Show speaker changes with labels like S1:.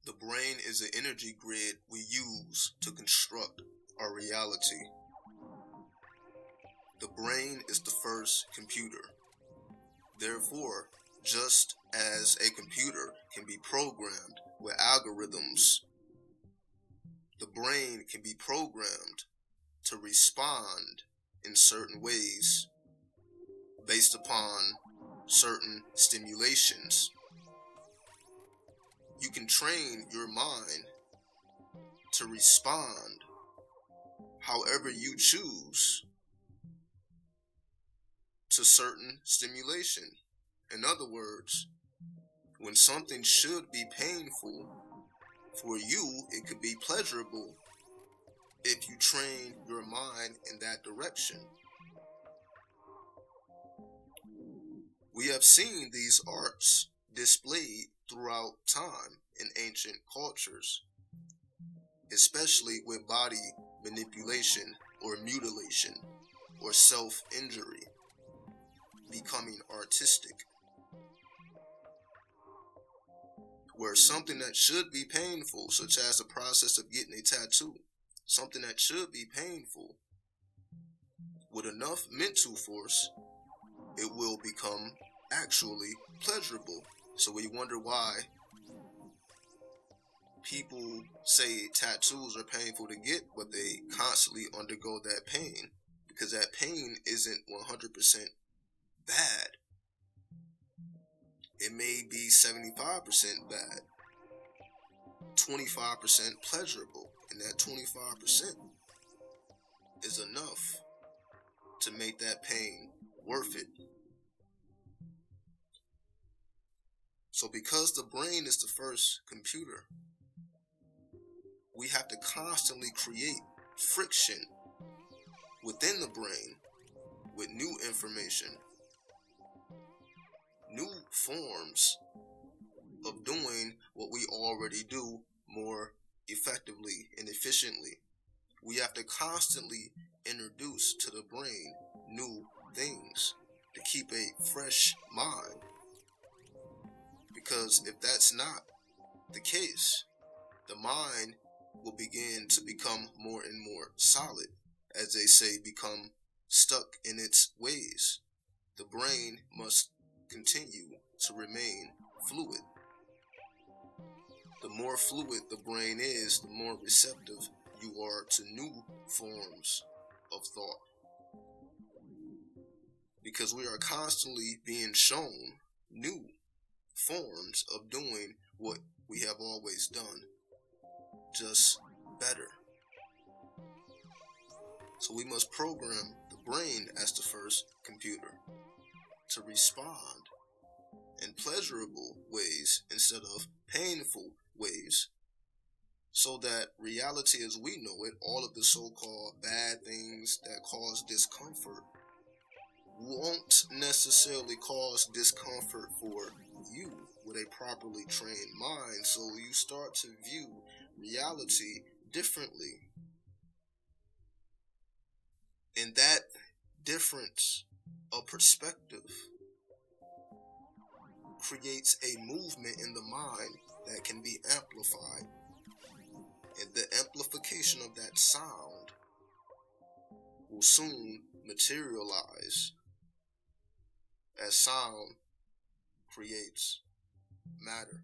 S1: The brain is an energy grid we use to construct our reality. The brain is the first computer. Therefore, just as a computer can be programmed with algorithms, the brain can be programmed to respond in certain ways based upon certain stimulations. You can train your mind to respond however you choose to certain stimulation. In other words, when something should be painful, for you it could be pleasurable if you train your mind in that direction. We have seen these arts displayed throughout time in ancient cultures, especially with body manipulation or mutilation or self-injury becoming artistic, where something that should be painful, such as the process of getting a tattoo, something that should be painful, with enough mental force, it will become actually pleasurable. So we wonder why people say tattoos are painful to get, but they constantly undergo that pain, because that pain isn't 100% bad. It may be 75% bad, 25% pleasurable, and that 25% is enough to make that pain worth it. So because the brain is the first computer, we have to constantly create friction within the brain with new information, new forms of doing what we already do more effectively and efficiently. We have to constantly introduce to the brain new things to keep a fresh mind. Because if that's not the case, the mind will begin to become more and more solid, as they say, become stuck in its ways. The brain must continue to remain fluid. The more fluid the brain is, the more receptive you are to new forms of thought. Because we are constantly being shown new forms of doing what we have always done, just better. So we must program the brain as the first computer to respond in pleasurable ways instead of painful ways, so that reality as we know it, all of the so-called bad things that cause discomfort, won't necessarily cause discomfort for you with a properly trained mind. So you start to view reality differently. And that difference of perspective creates a movement in the mind that can be amplified. And the amplification of that sound will soon materialize, as sound creates matter.